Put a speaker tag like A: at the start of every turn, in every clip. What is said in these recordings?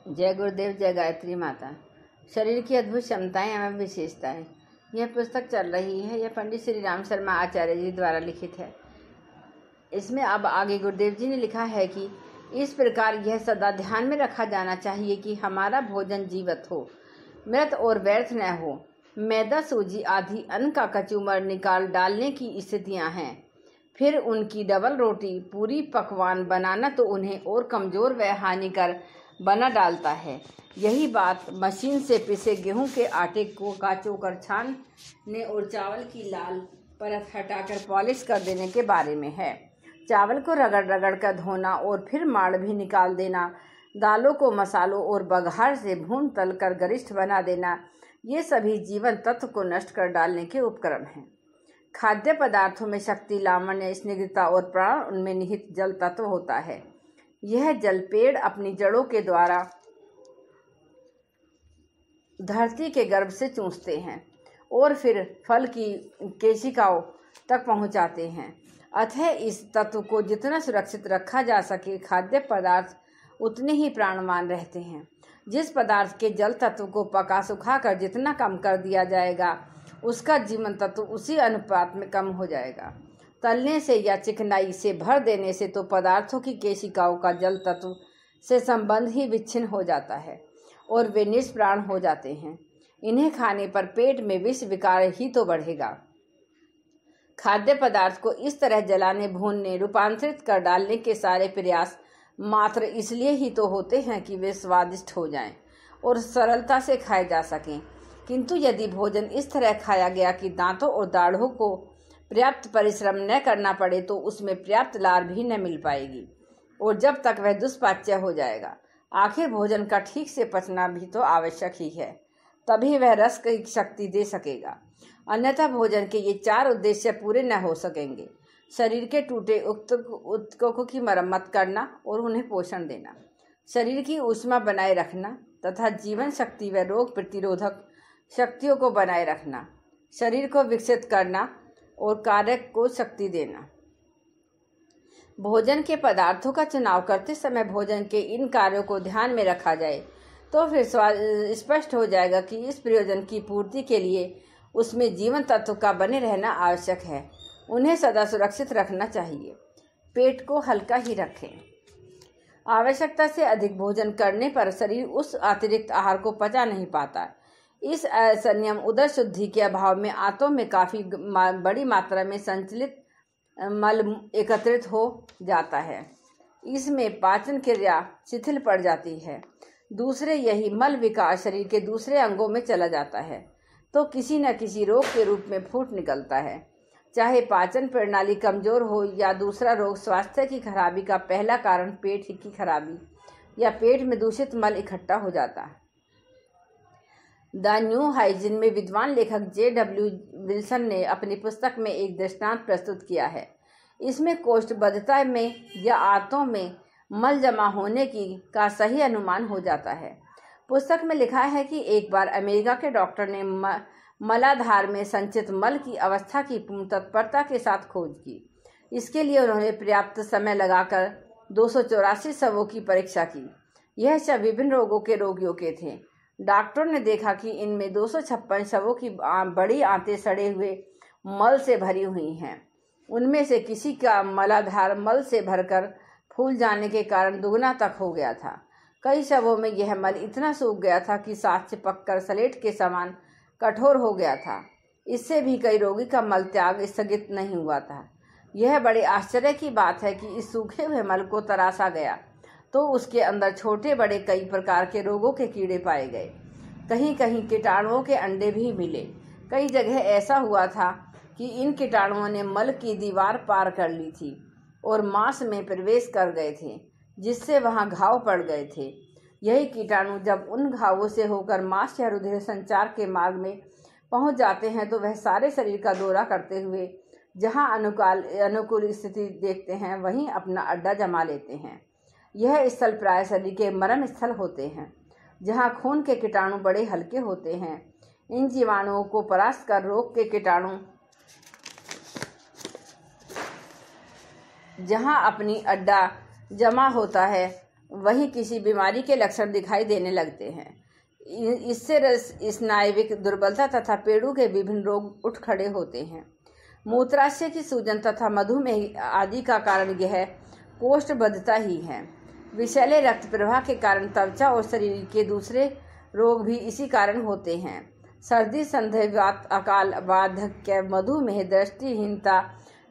A: जय गुरुदेव, जय गायत्री माता। शरीर की अद्भुत क्षमताएं एवं विशेषताएं। यह पुस्तक चल रही है। यह पंडित श्री राम शर्मा आचार्य जी द्वारा लिखित है। इसमें अब आगे गुरुदेव जी ने लिखा है कि इस प्रकार यह सदा ध्यान में रखा जाना चाहिए कि हमारा भोजन जीवित हो, मृत और व्यर्थ न हो। मैदा, सूजी आदि अन्न का कचूमर निकाल डालने की स्थितियां हैं। फिर उनकी डबल रोटी, पूरी पकवान बनाना तो उन्हें और कमज़ोर व हानिकर बना डालता है। यही बात मशीन से पिसे गेहूं के आटे को का चोकर छानने और चावल की लाल परत हटाकर पॉलिश कर देने के बारे में है। चावल को रगड़ रगड़ कर धोना और फिर माड़ भी निकाल देना, दालों को मसालों और बघार से भून तल कर गरिष्ठ बना देना, ये सभी जीवन तत्व को नष्ट कर डालने के उपक्रम हैं। खाद्य पदार्थों में शक्ति, लावण्य, स्निग्धता और प्राण उनमें निहित जल तत्व होता है। यह जल पेड़ अपनी जड़ों के द्वारा धरती के गर्भ से चूसते हैं और फिर फल की केशिकाओं तक पहुंचाते हैं। अतः इस तत्व को जितना सुरक्षित रखा जा सके, खाद्य पदार्थ उतने ही प्राणवान रहते हैं। जिस पदार्थ के जल तत्व को पका सुखा कर जितना कम कर दिया जाएगा, उसका जीवन तत्व उसी अनुपात में कम हो जाएगा। तलने से या चिकनाई से भर देने से तो पदार्थों की केशिकाओं का जल तत्व से संबंध ही विच्छिन्न हो जाता है और वे निष्प्राण हो जाते हैं। इन्हें खाने पर पेट में विष विकार ही तो बढ़ेगा। खाद्य पदार्थ को इस तरह जलाने, भूनने, रूपांतरित कर डालने के सारे प्रयास मात्र इसलिए ही तो होते हैं कि वे स्वादिष्ट हो जाएं और सरलता से खाए जा सकें। किंतु यदि भोजन इस तरह खाया गया कि दांतों और दाढ़ों को पर्याप्त परिश्रम न करना पड़े, तो उसमें पर्याप्त लार भी न मिल पाएगी और जब तक वह दुष्पाच्य हो जाएगा। आखिर भोजन का ठीक से पचना भी तो आवश्यक ही है, तभी वह रस की शक्ति दे सकेगा। अन्यथा भोजन के ये चार उद्देश्य पूरे न हो सकेंगे। शरीर के टूटे ऊतकों की मरम्मत करना और उन्हें पोषण देना, शरीर की ऊष्मा बनाए रखना तथा जीवन शक्ति व रोग प्रतिरोधक शक्तियों को बनाए रखना, शरीर को विकसित करना और कार्य को शक्ति देना। भोजन के पदार्थों का चुनाव करते समय भोजन के इन कार्यों को ध्यान में रखा जाए तो फिर स्पष्ट हो जाएगा कि इस प्रयोजन की पूर्ति के लिए उसमें जीवन तत्व का बने रहना आवश्यक है। उन्हें सदा सुरक्षित रखना चाहिए। पेट को हल्का ही रखें। आवश्यकता से अधिक भोजन करने पर शरीर उस अतिरिक्त आहार को पचा नहीं पाता। इस असंयम उदर शुद्धि के अभाव में आंतों में काफ़ी बड़ी मात्रा में संचलित मल एकत्रित हो जाता है। इसमें पाचन क्रिया शिथिल पड़ जाती है। दूसरे यही मल विकार शरीर के दूसरे अंगों में चला जाता है तो किसी न किसी रोग के रूप में फूट निकलता है। चाहे पाचन प्रणाली कमजोर हो या दूसरा रोग, स्वास्थ्य की खराबी का पहला कारण पेट की खराबी या पेट में दूषित मल इकट्ठा हो जाता है। द न्यू हाइजीन में विद्वान लेखक J.W. विल्सन ने अपनी पुस्तक में एक दृष्टांत प्रस्तुत किया है। इसमें कोष्ठबद्धता में या आंतों में मल जमा होने का सही अनुमान हो जाता है। पुस्तक में लिखा है कि एक बार अमेरिका के डॉक्टर ने मलाधार में संचित मल की अवस्था की पूर्ण तत्परता के साथ खोज की। इसके लिए उन्होंने पर्याप्त समय लगाकर 284 शवों की परीक्षा की। यह शव विभिन्न रोगों के रोगियों के थे। डॉक्टर ने देखा कि इनमें 256 शवों की बड़ी आंतें सड़े हुए मल से भरी हुई हैं। उनमें से किसी का मलाधार मल से भरकर फूल जाने के कारण दुगना तक हो गया था। कई शवों में यह मल इतना सूख गया था कि साथ चिपककर सलेट के समान कठोर हो गया था। इससे भी कई रोगी का मल त्याग स्थगित नहीं हुआ था। यह बड़े आश्चर्य की बात है कि इस सूखे हुए मल को तराशा गया तो उसके अंदर छोटे बड़े कई प्रकार के रोगों के कीड़े पाए गए। कहीं कहीं कीटाणुओं के अंडे भी मिले। कई जगह ऐसा हुआ था कि इन कीटाणुओं ने मल की दीवार पार कर ली थी और मांस में प्रवेश कर गए थे, जिससे वहां घाव पड़ गए थे। यही कीटाणु जब उन घावों से होकर मांस या रुधिर संचार के मार्ग में पहुंच जाते हैं तो वह सारे शरीर का दौरा करते हुए जहां अनुकूल स्थिति देखते हैं वहीं अपना अड्डा जमा लेते हैं। यह स्थल प्राय शरीर के मर्म स्थल होते हैं, जहां खून के कीटाणु बड़े हल्के होते हैं। इन जीवाणुओं को परास्त कर रोग के कीटाणु जहां अपनी अड्डा जमा होता है वहीं किसी बीमारी के लक्षण दिखाई देने लगते हैं। इससे स्नायुविक दुर्बलता तथा पेड़ों के विभिन्न रोग उठ खड़े होते हैं। मूत्राशय की सूजन तथा मधुमेह आदि का कारण यह कोष्ठबद्धता ही है। विषैले रक्त प्रवाह के कारण त्वचा और शरीर के दूसरे रोग भी इसी कारण होते हैं। सर्दी, संधिवात, अकाल, वार्धक्य, मधुमेह, दृष्टिहीनता,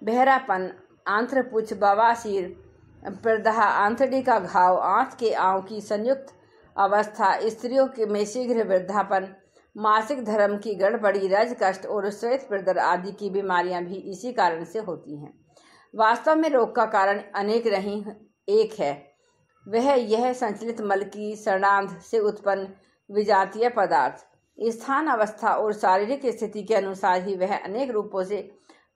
A: बहरापन, आंत्रपुच्छ, बवासीर, प्रदाह, आंतड़ी का घाव, आंत के आंव की संयुक्त अवस्था, स्त्रियों में शीघ्र वृद्धापन, मासिक धर्म की गड़बड़ी, रज कष्ट और श्वेत प्रदर आदि की बीमारियां भी इसी कारण से होती हैं। वास्तव में रोग का कारण अनेक नहीं, एक है। वह यह संचलित मल की सड़ांध से उत्पन्न विजातीय पदार्थ, स्थान, अवस्था और शारीरिक स्थिति के अनुसार ही वह अनेक रूपों से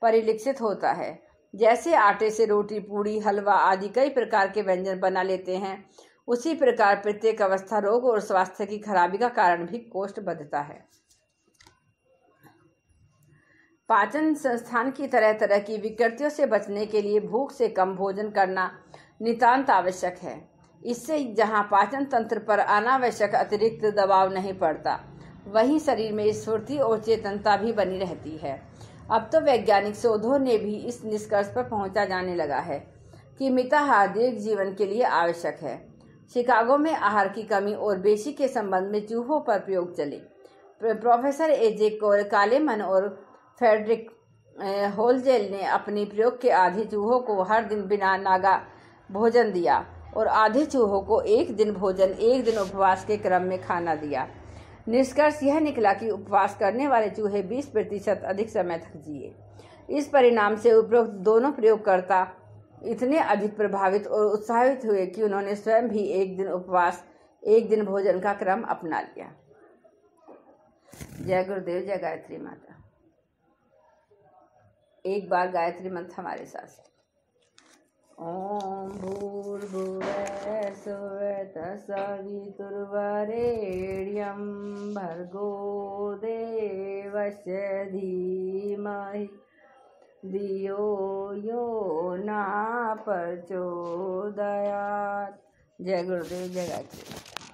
A: परिलक्षित होता है। जैसे आटे से रोटी, पूड़ी, हलवा आदि कई प्रकार के व्यंजन बना लेते हैं, उसी प्रकार प्रत्येक अवस्था, रोग और स्वास्थ्य की खराबी का कारण भी कोष्ठबद्धता है। पाचन संस्थान की तरह तरह की विकृतियों से बचने के लिए भूख से कम भोजन करना नितांत आवश्यक है। इससे जहाँ पाचन तंत्र पर अनावश्यक अतिरिक्त दबाव नहीं पड़ता, वहीं शरीर में स्फूर्ति और चेतनता भी बनी रहती है। अब तो वैज्ञानिक शोधों ने भी इस निष्कर्ष पर पहुंचा जाने लगा है कि मिताहार दीर्घ जीवन के लिए आवश्यक है। शिकागो में आहार की कमी और बेशी के संबंध में चूहों पर प्रयोग चले। प्रोफेसर एजे कालेमन और फ्रेडरिक होलजेल ने अपने प्रयोग के आधे चूहों को हर दिन बिना नागा भोजन दिया और आधे चूहों को एक दिन भोजन, एक दिन उपवास के क्रम में खाना दिया। निष्कर्ष यह निकला कि उपवास करने वाले चूहे 20% अधिक समय तक जिए। इस परिणाम से उपरोक्त दोनों प्रयोगकर्ता इतने अधिक प्रभावित और उत्साहित हुए कि उन्होंने स्वयं भी एक दिन उपवास, एक दिन भोजन का क्रम अपना लिया। जय गुरुदेव, जय गायत्री माता। एक बार गायत्री मंत्र हमारे साथ। ओम भूर्भुवः स्वः तत्सवितुर्वरेण्यं भर्गो देवस्य धीमहि धियो यो न प्रचोदयात्। जय गुरुदेव, जय गायत्री।